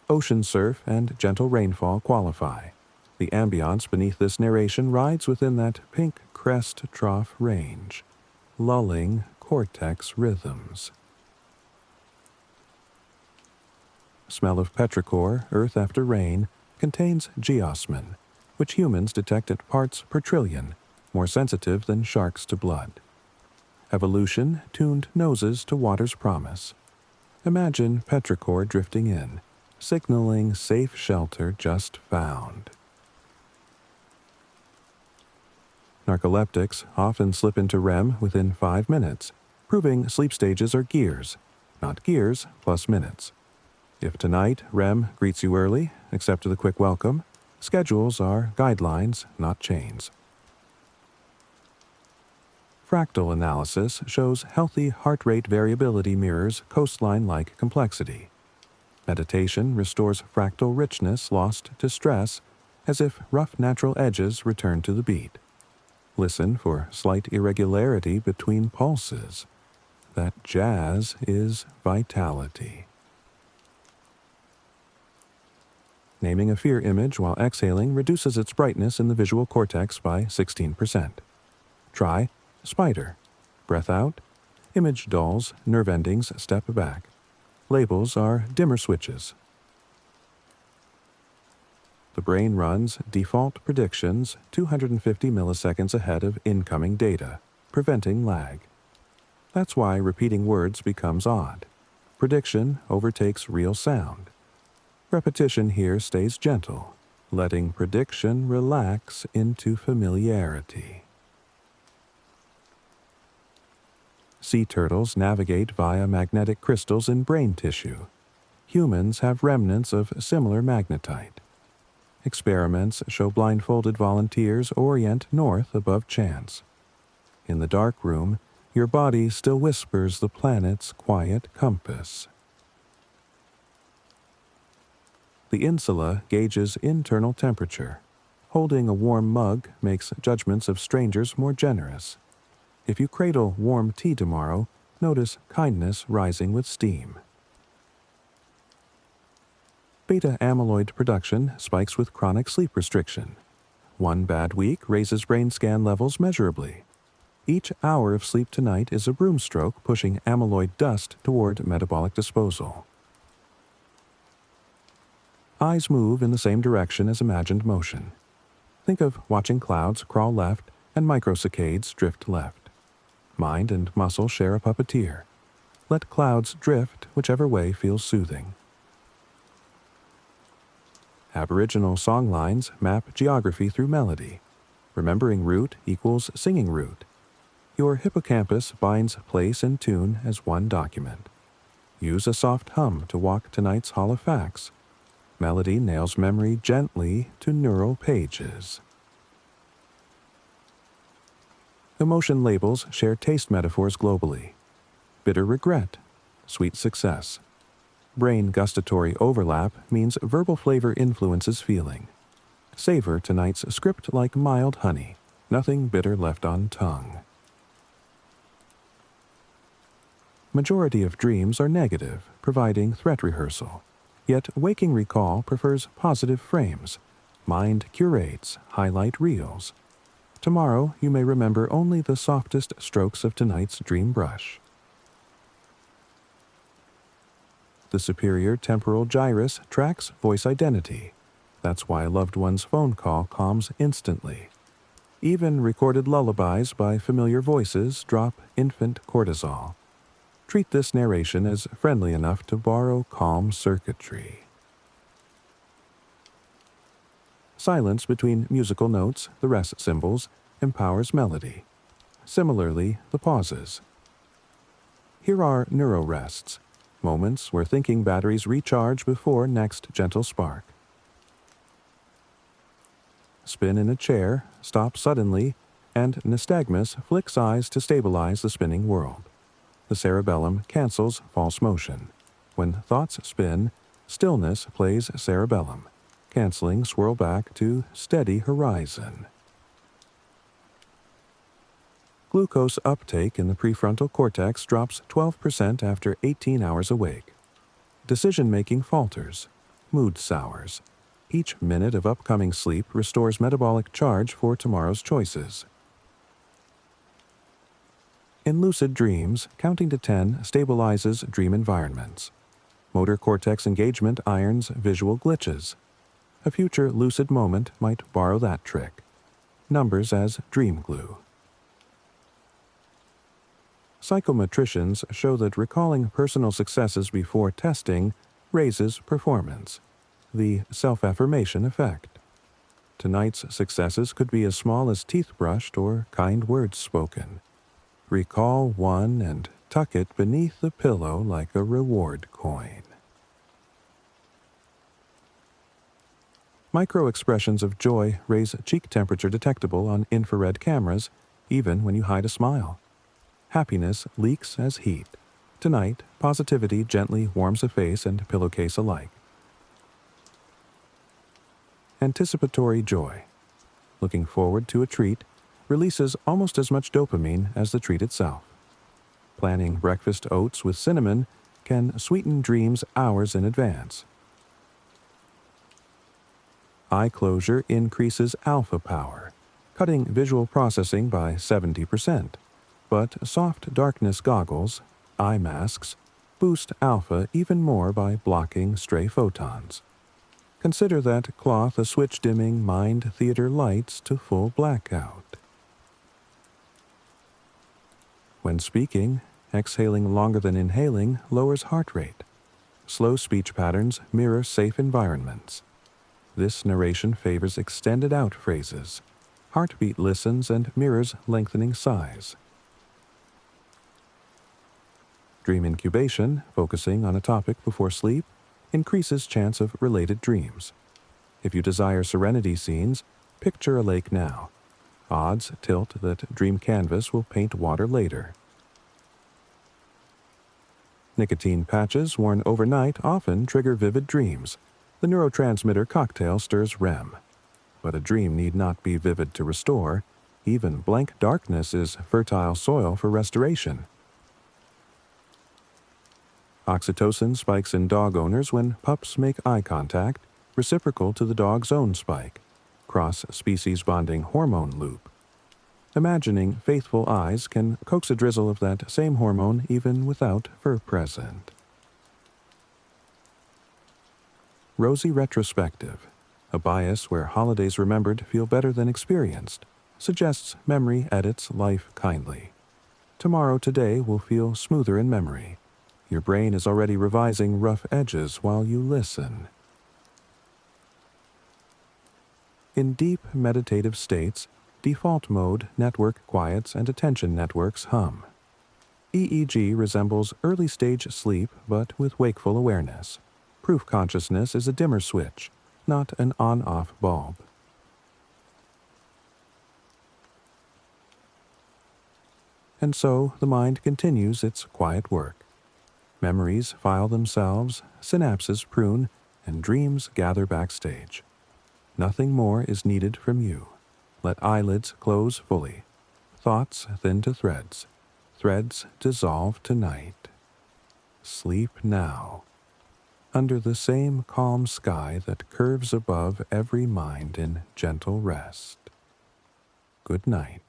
A: Ocean surf and gentle rainfall qualify. The ambience beneath this narration rides within that pink crest trough range, lulling cortex rhythms. Smell of petrichor, earth after rain, contains geosmin, which humans detect at parts per trillion, more sensitive than sharks to blood. Evolution tuned noses to water's promise. Imagine petrichor drifting in, signaling safe shelter just found. Narcoleptics often slip into REM within 5 minutes, proving sleep stages are gears, not gears plus minutes. If tonight REM greets you early, accept the quick welcome, schedules are guidelines, not chains. Fractal analysis shows healthy heart rate variability mirrors coastline-like complexity. Meditation restores fractal richness lost to stress, as if rough natural edges return to the beat. Listen for slight irregularity between pulses. That jazz is vitality. Naming a fear image while exhaling reduces its brightness in the visual cortex by 16%. Try spider. Breath out. Image dulls, nerve endings step back. Labels are dimmer switches. The brain runs default predictions 250 milliseconds ahead of incoming data, preventing lag. That's why repeating words becomes odd. Prediction overtakes real sound. Repetition here stays gentle, letting prediction relax into familiarity. Sea turtles navigate via magnetic crystals in brain tissue. Humans have remnants of similar magnetite. Experiments show blindfolded volunteers orient north above chance. In the dark room, your body still whispers the planet's quiet compass. The insula gauges internal temperature. Holding a warm mug makes judgments of strangers more generous. If you cradle warm tea tomorrow, notice kindness rising with steam. Beta amyloid production spikes with chronic sleep restriction. One bad week raises brain scan levels measurably. Each hour of sleep tonight is a broomstroke pushing amyloid dust toward metabolic disposal. Eyes move in the same direction as imagined motion. Think of watching clouds crawl left and microsaccades drift left. Mind and muscle share a puppeteer. Let clouds drift whichever way feels soothing. Aboriginal songlines map geography through melody. Remembering root equals singing root. Your hippocampus binds place and tune as one document. Use a soft hum to walk tonight's hall of facts. Melody nails memory gently to neural pages. Emotion labels share taste metaphors globally. Bitter regret, sweet success. Brain gustatory overlap means verbal flavor influences feeling. Savor tonight's script like mild honey, nothing bitter left on tongue. Majority of dreams are negative, providing threat rehearsal. Yet waking recall prefers positive frames. Mind curates, highlight reels. Tomorrow you may remember only the softest strokes of tonight's dream brush. The superior temporal gyrus tracks voice identity. That's why a loved one's phone call calms instantly. Even recorded lullabies by familiar voices drop infant cortisol. Treat this narration as friendly enough to borrow calm circuitry. Silence between musical notes, the rest symbols, empowers melody. Similarly, the pauses. Here are neurorests, moments where thinking batteries recharge before next gentle spark. Spin in a chair, stop suddenly, and nystagmus flicks eyes to stabilize the spinning world. The cerebellum cancels false motion. When thoughts spin, stillness plays cerebellum, canceling swirl back to steady horizon. Glucose uptake in the prefrontal cortex drops 12% after 18 hours awake. Decision-making falters. Mood sours. Each minute of upcoming sleep restores metabolic charge for tomorrow's choices. In lucid dreams, counting to 10 stabilizes dream environments. Motor cortex engagement irons visual glitches. A future lucid moment might borrow that trick. Numbers as dream glue. Psychometricians show that recalling personal successes before testing raises performance. The self-affirmation effect. Tonight's successes could be as small as teeth brushed or kind words spoken. Recall one and tuck it beneath the pillow like a reward coin. Micro-expressions of joy raise cheek temperature detectable on infrared cameras, even when you hide a smile. Happiness leaks as heat. Tonight, positivity gently warms a face and pillowcase alike. Anticipatory joy. Looking forward to a treat releases almost as much dopamine as the treat itself. Planning breakfast oats with cinnamon can sweeten dreams hours in advance. Eye closure increases alpha power, cutting visual processing by 70%. But soft darkness goggles, eye masks, boost alpha even more by blocking stray photons. Consider that cloth a switch dimming mind theater lights to full blackout. When speaking, exhaling longer than inhaling lowers heart rate. Slow speech patterns mirror safe environments. This narration favors extended out phrases. Heartbeat listens and mirrors lengthening sighs. Dream incubation, focusing on a topic before sleep, increases chance of related dreams. If you desire serenity scenes, picture a lake now. Odds tilt that dream canvas will paint water later. Nicotine patches worn overnight often trigger vivid dreams. The neurotransmitter cocktail stirs REM. But a dream need not be vivid to restore. Even blank darkness is fertile soil for restoration. Oxytocin spikes in dog owners when pups make eye contact, reciprocal to the dog's own spike. Cross-species bonding hormone loop. Imagining faithful eyes can coax a drizzle of that same hormone even without fur present. Rosy retrospective, a bias where holidays remembered feel better than experienced, suggests memory edits life kindly. Tomorrow today will feel smoother in memory. Your brain is already revising rough edges while you listen. In deep meditative states, default mode network quiets and attention networks hum. EEG resembles early-stage sleep but with wakeful awareness. Proof consciousness is a dimmer switch, not an on-off bulb. And so the mind continues its quiet work. Memories file themselves, synapses prune, and dreams gather backstage. Nothing more is needed from you. Let eyelids close fully. Thoughts thin to threads. Threads dissolve tonight. Sleep now. Under the same calm sky that curves above every mind in gentle rest. Good night.